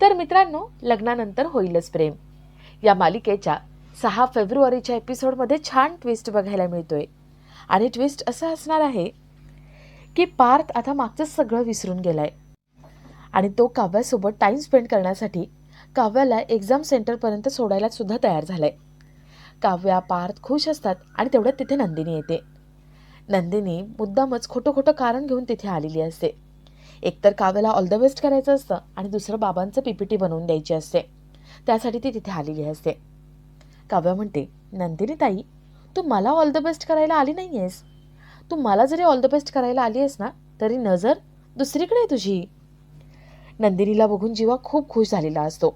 तर मित्रांनो, लग्नानंतर होईलच प्रेम या मालिकेच्या 6 फेब्रुवारीच्या एपिसोडमध्ये छान ट्विस्ट बघायला मिळतोय. आणि ट्विस्ट असं असणार आहे की पार्थ आता मागचं सगळं विसरून गेलाय आणि तो काव्यासोबत टाइम स्पेंड करण्यासाठी काव्याला एक्झाम सेंटरपर्यंत सोडायला सुद्धा तयार झालाय. काव्या पार्थ खुश असतात आणि तेवढ्यात तिथे नंदिनी येते. नंदिनी मुद्दामच खोटं खोटं कारण घेऊन तिथे आलेली असते. एकतर काव्याला ऑल द बेस्ट करायचं असतं आणि दुसरं बाबांचं पीपीटी बनवून द्यायची असते. त्यासाठी ती तिथे आलेली असते. काव्या म्हणते, नंदिनी ताई, तू मला ऑल द बेस्ट करायला आली नाही आहेस. तू मला जरी ऑल द बेस्ट करायला आली आहेस ना, तरी नजर दुसरीकडे आहे तुझी. नंदिनीला बघून जीवा खूप खुश झालेला असतो,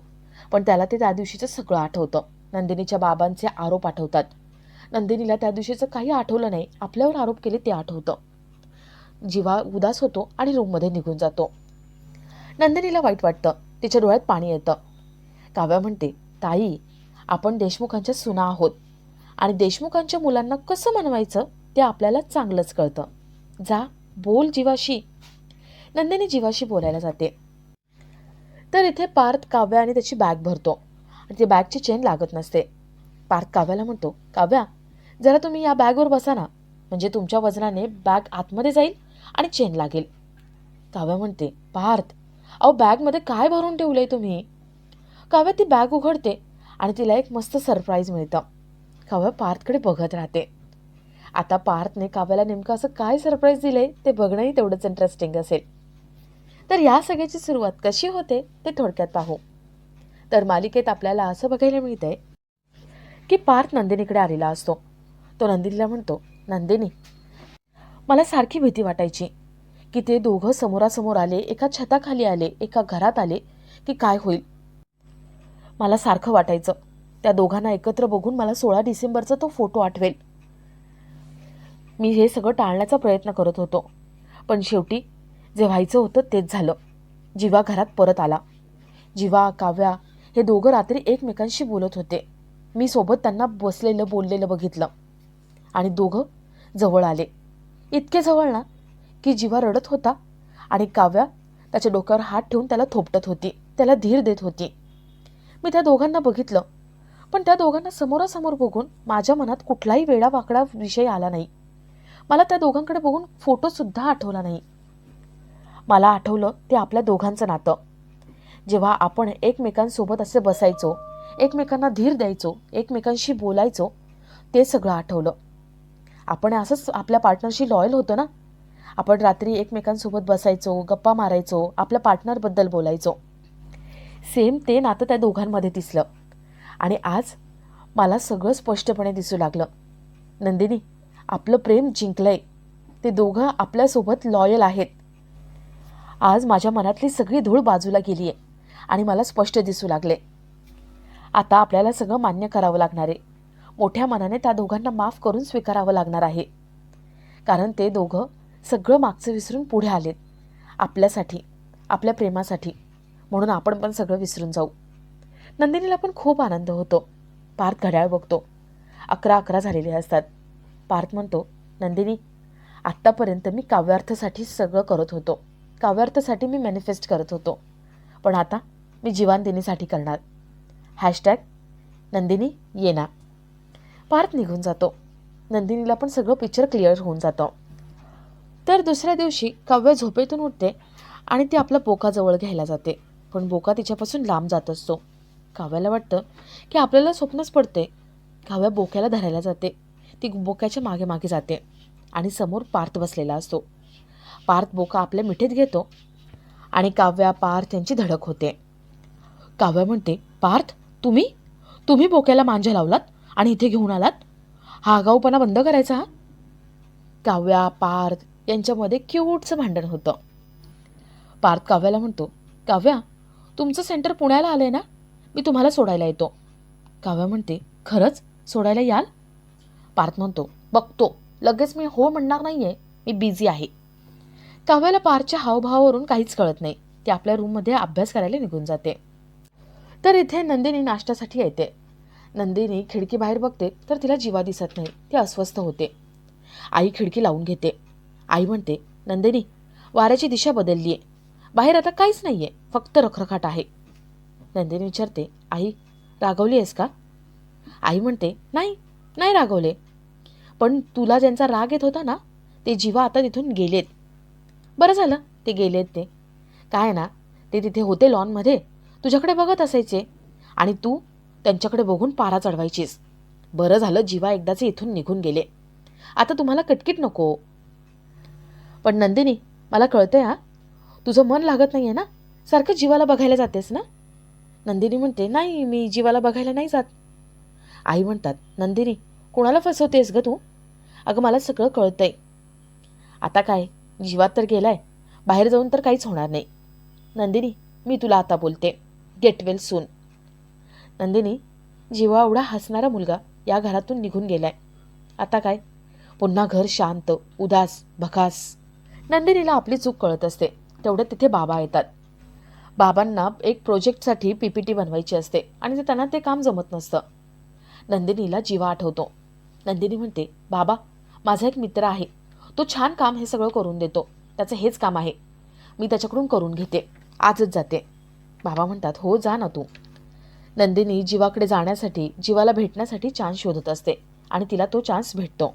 पण त्याला ते त्या दिवशीचं सगळं आठवतं. नंदिनीच्या बाबांचे आरोप आठवतात. नंदिनीला त्या दिवशीचं काही आठवलं नाही, आपल्यावर आरोप केले ते आठवतं. जीवा उदास होतो आणि रूममध्ये निघून जातो. नंदिनीला वाईट वाटतं, तिच्या डोळ्यात पाणी येतं. काव्या म्हणते, ताई, आपण देशमुखांच्या सुना आहोत आणि देशमुखांच्या मुलांना कसं मनवायचं ते आपल्याला चांगलंच कळतं. जा, बोल जीवाशी. नंदिनी जीवाशी बोलायला जाते. तर इथे पार्थ काव्या आणि त्याची बॅग भरतो आणि ती बॅगची चेन लागत नसते. पार्थ काव्याला म्हणतो, काव्या, जरा तुम्ही या बॅगवर बसा ना, म्हणजे तुमच्या वजनाने बॅग आतमध्ये जाईल आणि चेन लागेल. काव्या म्हणते, पार्थ, अहो बॅगमध्ये काय भरून ठेवलंय तुम्ही? काव्या ती बॅग उघडते आणि तिला एक मस्त सरप्राईज मिळतं. काव्या पार्थकडे बघत राहते. आता पार्थने काव्याला नेमकं असं काय सरप्राईज दिलंय ते बघणंही तेवढंच इंटरेस्टिंग असेल. तर या सगळ्याची सुरुवात कशी होते ते थोडक्यात पाहू. तर मालिकेत आपल्याला असं बघायला मिळतंय की पार्थ नंदिनीकडे आलेला असतो. तो नंदिनीला म्हणतो, नंदिनी, मला सारखी भीती वाटायची की ते दोघं समोरासमोर आले, एका छताखाली आले, एका घरात आले की काय होईल. मला सारखं वाटायचं त्या दोघांना एकत्र बघून मला 16 डिसेंबरचा तो फोटो आठवेल. मी हे सगळं टाळण्याचा प्रयत्न करत होतो, पण शेवटी जे व्हायचं होतं तेच झालं. जीवा घरात परत आला. जीवा, काव्या हे दोघं रात्री एकमेकांशी बोलत होते. मी सोबत त्यांना बसलेलं बोललेलं बघितलं आणि दोघं जवळ आले. इतके जवळ ना की जीवा रडत होता आणि काव्या त्याच्या डोक्यावर हात ठेवून त्याला थोपटत होती, त्याला धीर देत होती. मी त्या दोघांना बघितलं, पण त्या दोघांना समोरासमोर बघून माझ्या मनात कुठलाही वेडावाकडा विषय आला नाही. मला त्या दोघांकडे बघून फोटोसुद्धा आठवला नाही. मला आठवलं ते आपल्या दोघांचं नातं. जेव्हा आपण एकमेकांसोबत असे बसायचो, एकमेकांना धीर द्यायचो, एकमेकांशी बोलायचो, ते सगळं आठवलं. आपण असंच आपल्या पार्टनरशी लॉयल होतो ना. आपण रात्री एकमेकांसोबत बसायचो, गप्पा मारायचो, आपल्या पार्टनरबद्दल बोलायचो. सेम ते नातं त्या दोघांमध्ये दिसलं आणि आज मला सगळं स्पष्टपणे दिसू लागलं. नंदिनी, आपलं प्रेम जिंकलंय. ते दोघं आपल्यासोबत लॉयल आहेत. आज माझ्या मनातली सगळी धूळ बाजूला गेली आहे आणि मला स्पष्ट दिसू लागले. आता आपल्याला सगळं मान्य करावं लागणार आहे. मोठ्या मनाने त्या दोघांना माफ करून स्वीकारावं लागणार आहे. कारण ते दोघं सगळं मागचं विसरून पुढे आलेत आपल्यासाठी, आपल्या प्रेमासाठी. म्हणून आपण पण सगळं विसरून जाऊ. नंदिनीला पण खूप आनंद होतो. पार्थ घड्याळ बघतो. 11:11 झालेले असतात. पार्थ म्हणतो, नंदिनी, आत्तापर्यंत मी काव्यार्थासाठी सगळं करत होतो. काव्यार्थासाठी मी मॅनिफेस्ट करत होतो, पण आता मी जीवानदिनीसाठी करणार. #नंदिनी येना. पार्थ निघून जातो. नंदिनीला पण सगळं पिक्चर क्लिअर होऊन जातं. तर दुसऱ्या दिवशी काव्या झोपेतून उठते आणि ती आपला बोका जवळ घ्यायला जाते, पण बोका तिच्यापासून लांब जात असतो. काव्याला वाटतं की आपल्याला स्वप्नच पडते. काव्या बोक्याला धरायला जाते. ती बोक्याच्या मागे मागे जाते आणि समोर पार्थ बसलेला असतो. पार्थ बोका आपल्या मिठीत घेतो आणि काव्या पार्थ यांची धडक होते. काव्या म्हणते, पार्थ, तुम्ही तुम्ही बोक्याला मांजा लावलात आणि इथे घेऊन आलात. हा आगाऊपणा बंद करायचा. हा. काव्या पार्थ यांच्यामध्ये क्यूटचं भांडण होतं. पार्थ काव्याला म्हणतो, काव्या, तुमचं सेंटर पुण्याला आलंय ना, मी तुम्हाला सोडायला येतो. काव्या म्हणते, खरंच सोडायला याल? पार्थ म्हणतो, बघतो, लगेच मी हो म्हणणार नाहीये, मी बिझी आहे. काव्याला पार्थच्या हावभावावरून काहीच कळत नाही. ती आपल्या रूममध्ये अभ्यास करायला निघून जाते. तर इथे नंदिनी नाश्त्यासाठी येते. नंदिनी खिडकी बाहेर बघते तर तिला जीवा दिसत नाही. ती अस्वस्थ होते. आई खिडकी लावून घेते. आई म्हणते, नंदिनी, वाऱ्याची दिशा बदलली आहे. बाहेर आता काहीच नाहीये, फक्त रखरखाट आहे. नंदिनी विचारते, आई रागवली आहेस का? आई म्हणते, नाही नाही रागवले, पण तुला ज्यांचा राग येत होता ना ते जीवा आता तिथून गेलेत. बरं झालं ते गेलेत. ते काय ना, ते तिथे होते लॉनमध्ये, तुझ्याकडे बघत असायचे आणि तू त्यांच्याकडे बघून पारा चढवायचीस. बरं झालं जीवा एकदाचे इथून निघून गेले. आता तुम्हाला कटकीट नको. पण नंदिनी, मला कळतंय तुझं मन लागत नाहीये ना, सारखं जीवाला बघायला जातेस ना? नंदिनी म्हणते, नाही मी जीवाला बघायला नाही जात. आई म्हणतात, नंदिनी कोणाला फसवतेस ग तू? अगं मला सगळं कळतंय. आता काय, जीवात तर गेलाय, बाहेर जाऊन तर काहीच होणार नाही. नंदिनी मी तुला आता बोलते, गेट वेल सून. नंदिनी, जीवा एवढा हसणारा मुलगा या घरातून निघून गेलाय. आता काय, पुन्हा घर शांत, उदास, भकास. नंदिनीला आपली चूक कळत असते. तेवढ्यात तिथे बाबा येतात. बाबांना एक प्रोजेक्टसाठी PPT बनवायची असते आणि त्यांना ते काम जमत नसतं. नंदिनीला जीवा आठवतो. नंदिनी म्हणते, बाबा माझा एक मित्र आहे, तो छान काम हे सगळं करून देतो, त्याचं हेच काम आहे, मी त्याच्याकडून करून घेते, आजच जाते. बाबा म्हणतात, हो जा ना तू. नंदिनी जीवाकडे जाण्यासाठी, जीवाला भेटण्यासाठी चान्स शोधत असते आणि तिला तो चान्स भेटतो.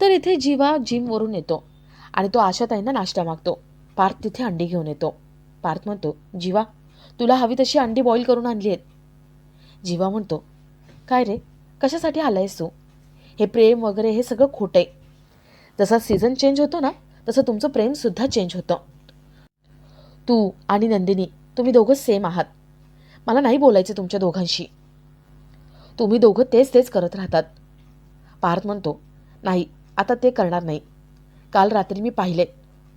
तर इथे जीवा जिमवरून येतो आणि तो आशाताईंना नाश्ता मागतो. पार्थ तिथे अंडी घेऊन येतो. पार्थ म्हणतो, जीवा तुला हवी तशी अंडी बॉईल करून आणली आहेत. जीवा म्हणतो, काय रे, कशासाठी आलायस तू? हे प्रेम वगैरे हे सगळं खोटं आहे. जसा सीझन चेंज होतो ना तसं तुमचं प्रेमसुद्धा चेंज होतं. तू आणि नंदिनी तुम्ही दोघं सेम आहात. मला नाही बोलायचं तुमच्या दोघांशी. तुम्ही दोघं तेच तेच करत राहतात. पार्थ म्हणतो, नाही आता ते करणार नाही. काल रात्री मी पाहिले,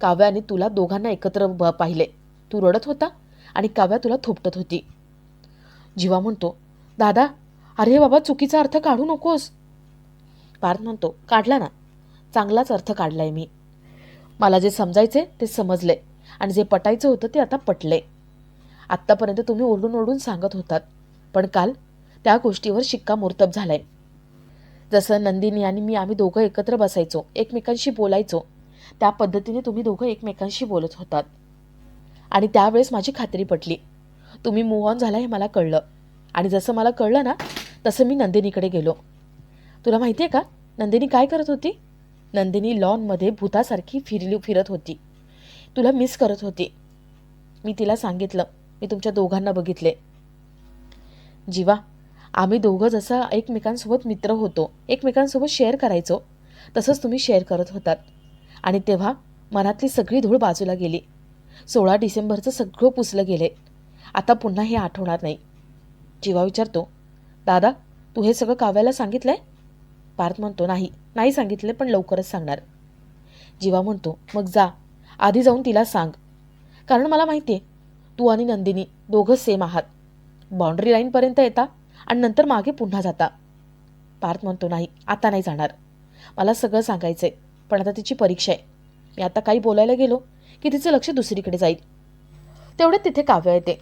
काव्याने तुला दोघांना एकत्र पाहिले. तू रडत होता आणि काव्या तुला थोपटत होती. जीवा म्हणतो, दादा अरे बाबा चुकीचा अर्थ काढू नकोस. पार्थ म्हणतो, काढला ना, चांगलाच अर्थ काढलाय मी. मला जे समजायचे ते समजले आणि जे पटायचं होतं ते आता पटले. आत्तापर्यंत तुम्ही ओरडून ओरडून सांगत होतात, पण काल त्या गोष्टीवर शिक्कामोर्तब झालाय. जसं नंदिनी आणि मी आम्ही दोघं एकत्र बसायचो, एकमेकांशी बोलायचो, त्या पद्धतीने तुम्ही दोघं एकमेकांशी बोलत होतात आणि त्यावेळेस माझी खात्री पटली. तुम्ही मूव्ह ऑन झाला हे मला कळलं आणि जसं मला कळलं ना तसं मी नंदिनीकडे गेलो. तुला माहिती आहे का नंदिनी काय करत होती? नंदिनी लॉनमध्ये भूतासारखी फिरत होती. तुला मिस करत होती. मी तिला सांगितलं, मी तुमच्या दोघांना बघितले. जीवा, आम्ही दोघं जसं एकमेकांसोबत मित्र होतो, एकमेकांसोबत शेअर करायचो, तसंच तुम्ही शेअर करत होतात आणि तेव्हा मनातली सगळी धूळ बाजूला गेली. 16 डिसेंबरचं सगळं पुसलं गेले. आता पुन्हा हे आठवणार नाही. जीवा विचारतो, दादा तू हे सगळं काव्याला सांगितलंय? पार्थ म्हणतो, नाही सांगितले, पण लवकरच सांगणार. जीवा म्हणतो, मग जा आधी जाऊन तिला सांग, कारण मला माहिती आहे तू आणि नंदिनी दोघं सेम आहात. बाउंड्री लाईनपर्यंत येता आणि नंतर मागे पुन्हा जाता. पार्थ म्हणतो, नाही आता नाही जाणार, मला सगळं सांगायचंय, पण आता तिची परीक्षा आहे. मी आता काही बोलायला गेलो की तिचं लक्ष दुसरीकडे जाईल. तेवढ्यात तिथे काव्या येते.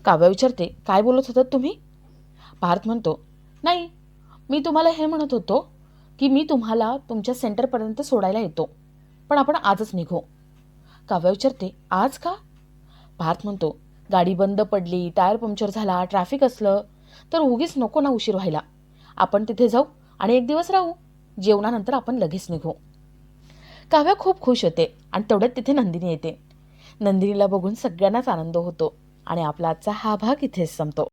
काव्या विचारते, काय बोलत होतात तुम्ही? पार्थ म्हणतो, नाही मी तुम्हाला हे म्हणत होतो की मी तुम्हाला तुमच्या सेंटरपर्यंत सोडायला येतो, पण आपण आजच निघू. काव्या विचारते, आज का? पार्थ म्हणतो, गाडी बंद पडली, टायर पंक्चर झाला, ट्रॅफिक असलं तर उगीच नको ना उशीर व्हायला. आपण तिथे जाऊ आणि एक दिवस राहू, जेवणानंतर आपण लगेच निघू. काव्या खूप खुश होते आणि तेवढ्यात तिथे नंदिनी येते. नंदिनीला बघून सगळ्यांनाच आनंद होतो आणि आपला आजचा हा भाग इथेच संपतो.